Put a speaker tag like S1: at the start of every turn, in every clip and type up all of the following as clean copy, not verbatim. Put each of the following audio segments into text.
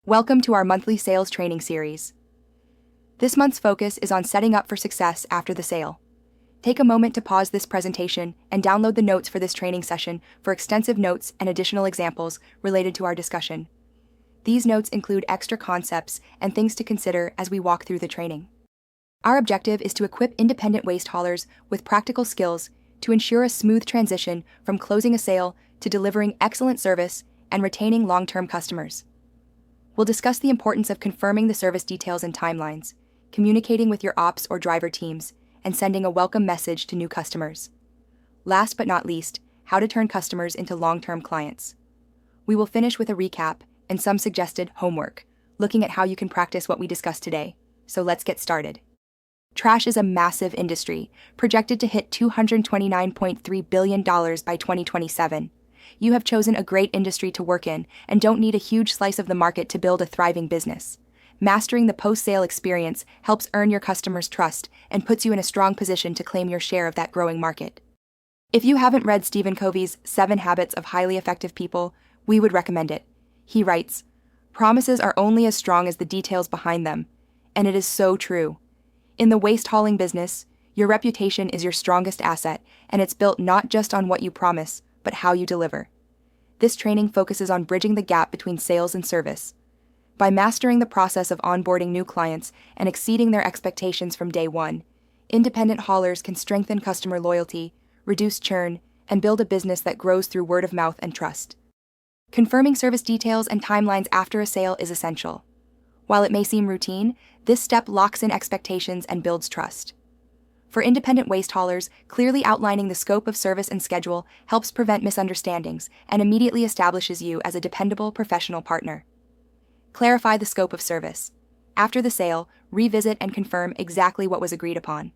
S1: Welcome to our monthly sales training series. This month's focus is on setting up for success after the sale. Take a moment to pause this presentation and download the notes for this training session for extensive notes and additional examples related to our discussion. These notes include extra concepts and things to consider as we walk through the training. Our objective is to equip independent waste haulers with practical skills to ensure a smooth transition from closing a sale to delivering excellent service and retaining long-term customers. We'll discuss the importance of confirming the service details and timelines, communicating with your ops or driver teams, and sending a welcome message to new customers. Last but not least, how to turn customers into long-term clients. We will finish with a recap and some suggested homework, looking at how you can practice what we discussed today. So let's get started. Trash is a massive industry, projected to hit $229.3 billion by 2027. You have chosen a great industry to work in and don't need a huge slice of the market to build a thriving business. Mastering the post-sale experience helps earn your customers' trust and puts you in a strong position to claim your share of that growing market. If you haven't read Stephen Covey's 7 Habits of Highly Effective People, we would recommend it. He writes, "Promises are only as strong as the details behind them," and it is so true. In the waste hauling business, your reputation is your strongest asset, and it's built not just on what you promise, but how you deliver. This training focuses on bridging the gap between sales and service. By mastering the process of onboarding new clients and exceeding their expectations from day one, independent haulers can strengthen customer loyalty, reduce churn, and build a business that grows through word of mouth and trust. Confirming service details and timelines after a sale is essential. While it may seem routine, this step locks in expectations and builds trust. For independent waste haulers, clearly outlining the scope of service and schedule helps prevent misunderstandings and immediately establishes you as a dependable professional partner. Clarify the scope of service. After the sale, revisit and confirm exactly what was agreed upon.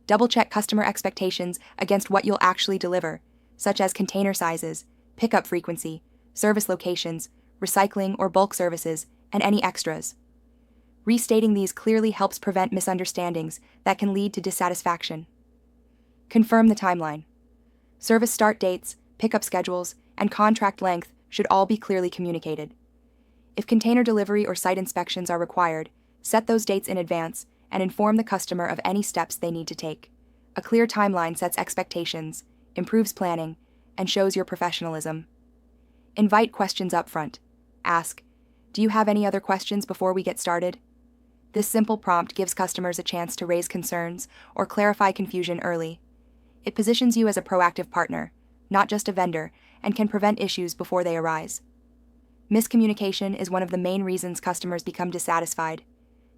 S1: Double-check customer expectations against what you'll actually deliver, such as container sizes, pickup frequency, service locations, recycling or bulk services, and any extras. Restating these clearly helps prevent misunderstandings that can lead to dissatisfaction. Confirm the timeline. Service start dates, pickup schedules, and contract length should all be clearly communicated. If container delivery or site inspections are required, set those dates in advance and inform the customer of any steps they need to take. A clear timeline sets expectations, improves planning, and shows your professionalism. Invite questions up front. Ask, "Do you have any other questions before we get started?" This simple prompt gives customers a chance to raise concerns or clarify confusion early. It positions you as a proactive partner, not just a vendor, and can prevent issues before they arise. Miscommunication is one of the main reasons customers become dissatisfied.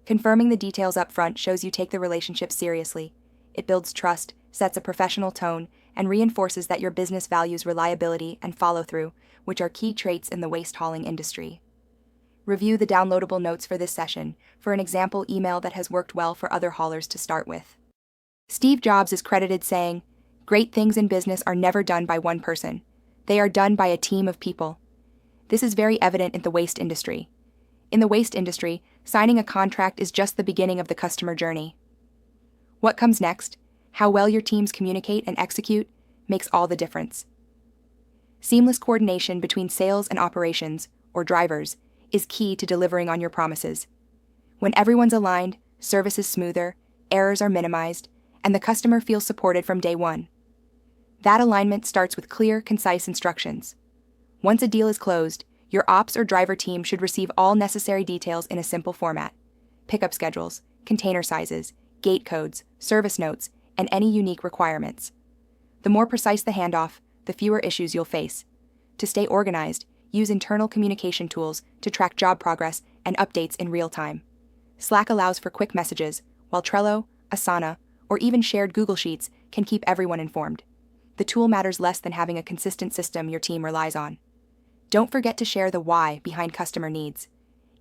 S1: Confirming the details up front shows you take the relationship seriously. It builds trust, sets a professional tone, and reinforces that your business values reliability and follow-through, which are key traits in the waste hauling industry. Review the downloadable notes for this session for an example email that has worked well for other haulers to start with. Steve Jobs is credited saying, "Great things in business are never done by one person. They are done by a team of people." This is very evident in the waste industry. In the waste industry, signing a contract is just the beginning of the customer journey. What comes next, how well your teams communicate and execute, makes all the difference. Seamless coordination between sales and operations, or drivers, is key to delivering on your promises. When everyone's aligned, service is smoother, errors are minimized, and the customer feels supported from day one. That alignment starts with clear, concise instructions. Once a deal is closed, your ops or driver team should receive all necessary details in a simple format: pickup schedules, container sizes, gate codes, service notes, and any unique requirements. The more precise the handoff, the fewer issues you'll face. To stay organized, use internal communication tools to track job progress and updates in real time. Slack allows for quick messages, while Trello, Asana, or even shared Google Sheets can keep everyone informed. The tool matters less than having a consistent system your team relies on. Don't forget to share the why behind customer needs.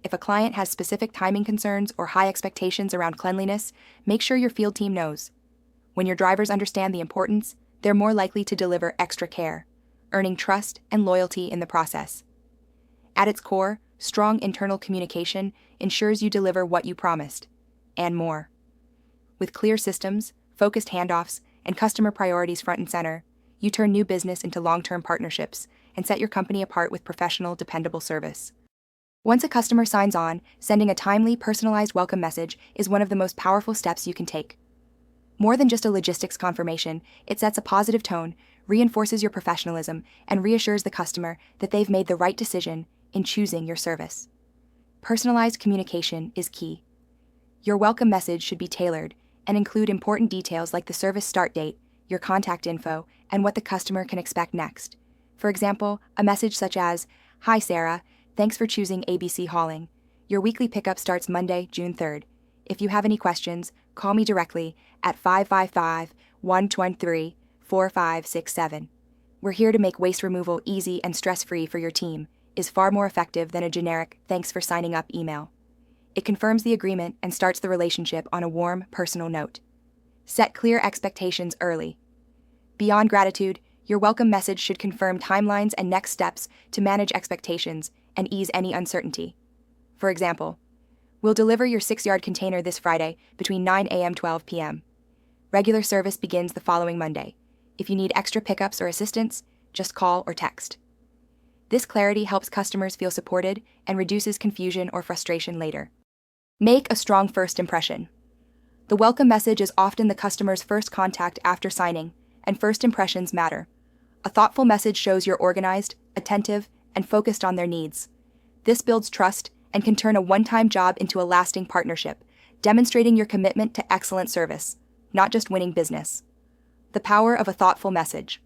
S1: If a client has specific timing concerns or high expectations around cleanliness, make sure your field team knows. When your drivers understand the importance, they're more likely to deliver extra care, earning trust and loyalty in the process. At its core, strong internal communication ensures you deliver what you promised, and more. With clear systems, focused handoffs, and customer priorities front and center, you turn new business into long-term partnerships and set your company apart with professional, dependable service. Once a customer signs on, sending a timely, personalized welcome message is one of the most powerful steps you can take. More than just a logistics confirmation, it sets a positive tone, reinforces your professionalism, and reassures the customer that they've made the right decision in choosing your service. Personalized communication is key. Your welcome message should be tailored and include important details like the service start date, your contact info, and what the customer can expect next. For example, a message such as, "Hi Sarah, thanks for choosing ABC Hauling. Your weekly pickup starts Monday, June 3rd. If you have any questions, call me directly at 555-123-4567. We're here to make waste removal easy and stress-free for your team," is far more effective than a generic "thanks for signing up" email. It confirms the agreement and starts the relationship on a warm, personal note. Set clear expectations early. Beyond gratitude, your welcome message should confirm timelines and next steps to manage expectations and ease any uncertainty. For example, "We'll deliver your 6-yard container this Friday between 9 a.m. and 12 p.m. Regular service begins the following Monday. If you need extra pickups or assistance, just call or text." This clarity helps customers feel supported and reduces confusion or frustration later. Make a strong first impression. The welcome message is often the customer's first contact after signing, and first impressions matter. A thoughtful message shows you're organized, attentive, and focused on their needs. This builds trust and can turn a one-time job into a lasting partnership, demonstrating your commitment to excellent service, not just winning business. The power of a thoughtful message.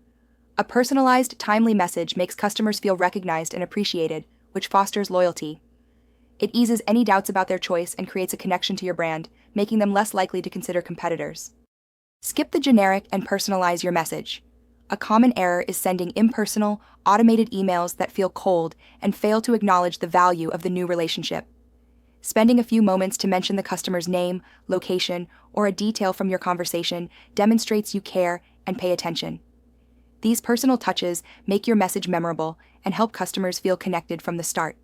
S1: A personalized, timely message makes customers feel recognized and appreciated, which fosters loyalty. It eases any doubts about their choice and creates a connection to your brand, making them less likely to consider competitors. Skip the generic and personalize your message. A common error is sending impersonal, automated emails that feel cold and fail to acknowledge the value of the new relationship. Spending a few moments to mention the customer's name, location, or a detail from your conversation demonstrates you care and pay attention. These personal touches make your message memorable and help customers feel connected from the start.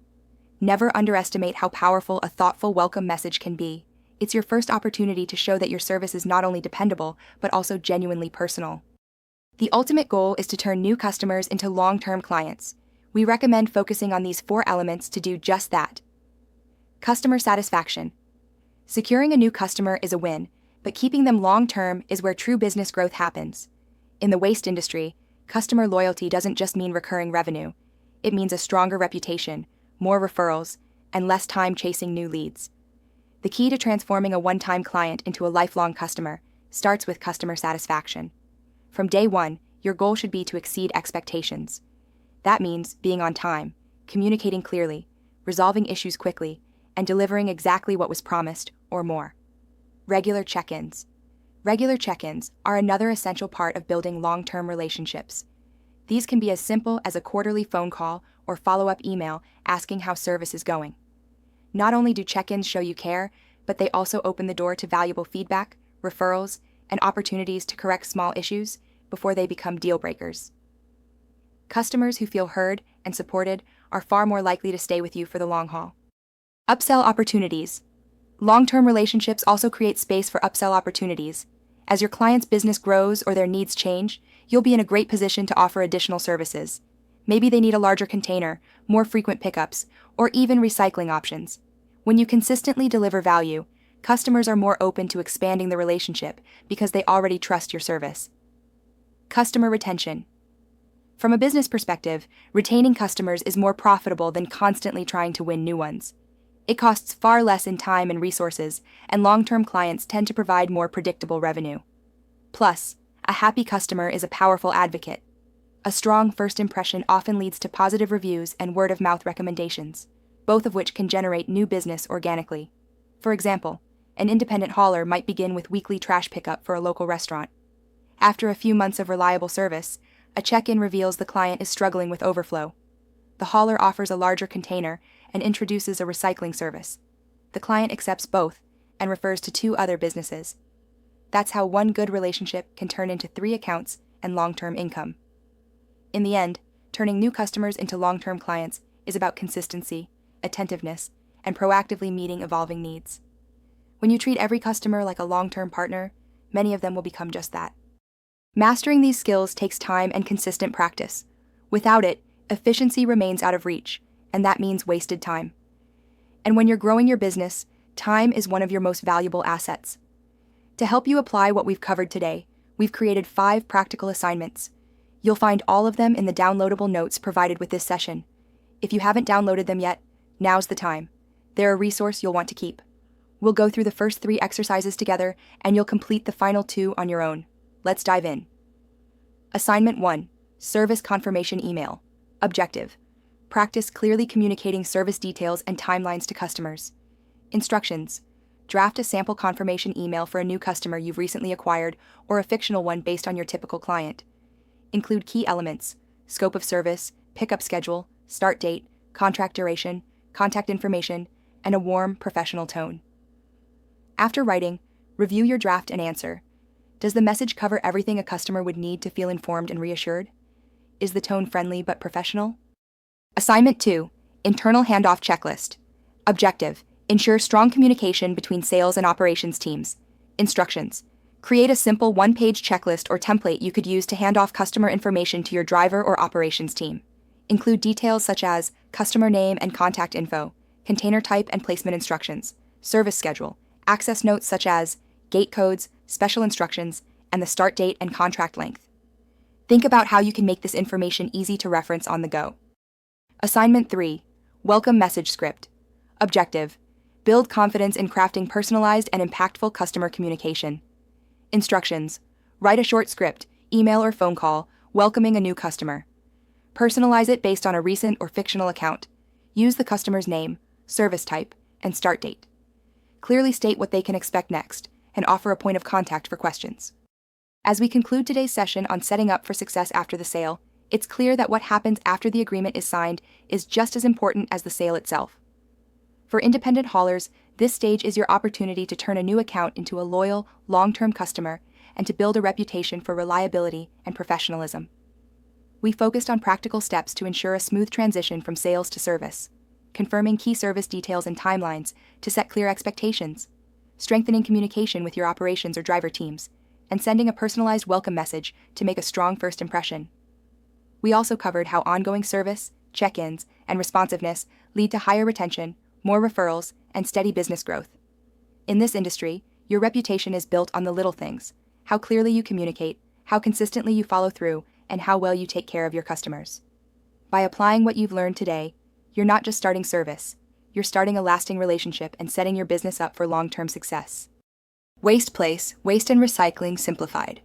S1: Never underestimate how powerful a thoughtful welcome message can be. It's your first opportunity to show that your service is not only dependable, but also genuinely personal. The ultimate goal is to turn new customers into long-term clients. We recommend focusing on these 4 elements to do just that. Customer satisfaction. Securing a new customer is a win, but keeping them long-term is where true business growth happens. In the waste industry, customer loyalty doesn't just mean recurring revenue. It means a stronger reputation, more referrals, and less time chasing new leads. The key to transforming a one-time client into a lifelong customer starts with customer satisfaction. From day one, your goal should be to exceed expectations. That means being on time, communicating clearly, resolving issues quickly, and delivering exactly what was promised or more. Regular check-ins. Regular check-ins are another essential part of building long-term relationships. These can be as simple as a quarterly phone call or follow-up email asking how service is going. Not only do check-ins show you care, but they also open the door to valuable feedback, referrals, and opportunities to correct small issues before they become deal breakers. Customers who feel heard and supported are far more likely to stay with you for the long haul. Upsell opportunities. Long-term relationships also create space for upsell opportunities. As your client's business grows or their needs change, you'll be in a great position to offer additional services. Maybe they need a larger container, more frequent pickups, or even recycling options. When you consistently deliver value, customers are more open to expanding the relationship because they already trust your service. Customer retention. From a business perspective, retaining customers is more profitable than constantly trying to win new ones. It costs far less in time and resources, and long-term clients tend to provide more predictable revenue. Plus, a happy customer is a powerful advocate. A strong first impression often leads to positive reviews and word-of-mouth recommendations, both of which can generate new business organically. For example, an independent hauler might begin with weekly trash pickup for a local restaurant. After a few months of reliable service, a check-in reveals the client is struggling with overflow. The hauler offers a larger container and introduces a recycling service. The client accepts both and refers to 2 other businesses. That's how one good relationship can turn into 3 accounts and long-term income. In the end, turning new customers into long-term clients is about consistency, attentiveness, and proactively meeting evolving needs. When you treat every customer like a long-term partner, many of them will become just that. Mastering these skills takes time and consistent practice. Without it, efficiency remains out of reach, and that means wasted time. And when you're growing your business, time is one of your most valuable assets. To help you apply what we've covered today, we've created 5 practical assignments. You'll find all of them in the downloadable notes provided with this session. If you haven't downloaded them yet, now's the time. They're a resource you'll want to keep. We'll go through the first 3 exercises together, and you'll complete the final 2 on your own. Let's dive in. Assignment 1. Service Confirmation Email. Objective. Practice clearly communicating service details and timelines to customers. Instructions. Draft a sample confirmation email for a new customer you've recently acquired or a fictional one based on your typical client. Include key elements: scope of service, pickup schedule, start date, contract duration, contact information, and a warm, professional tone. After writing, review your draft and answer. Does the message cover everything a customer would need to feel informed and reassured? Is the tone friendly but professional? Assignment 2. Internal Handoff Checklist. Objective. Ensure strong communication between sales and operations teams. Instructions. Create a simple one-page checklist or template you could use to hand off customer information to your driver or operations team. Include details such as customer name and contact info, container type and placement instructions, service schedule, access notes such as gate codes, special instructions, and the start date and contract length. Think about how you can make this information easy to reference on the go. Assignment 3. Welcome Message Script. Objective. Build confidence in crafting personalized and impactful customer communication. Instructions. Write a short script, email or phone call, welcoming a new customer. Personalize it based on a recent or fictional account. Use the customer's name, service type, and start date. Clearly state what they can expect next, and offer a point of contact for questions. As we conclude today's session on setting up for success after the sale, it's clear that what happens after the agreement is signed is just as important as the sale itself. For independent haulers, this stage is your opportunity to turn a new account into a loyal, long-term customer and to build a reputation for reliability and professionalism. We focused on practical steps to ensure a smooth transition from sales to service, confirming key service details and timelines to set clear expectations, strengthening communication with your operations or driver teams, and sending a personalized welcome message to make a strong first impression. We also covered how ongoing service, check-ins, and responsiveness lead to higher retention, more referrals, and steady business growth. In this industry, your reputation is built on the little things: how clearly you communicate, how consistently you follow through, and how well you take care of your customers. By applying what you've learned today, you're not just starting service, you're starting a lasting relationship and setting your business up for long-term success. Waste Place, Waste and Recycling Simplified.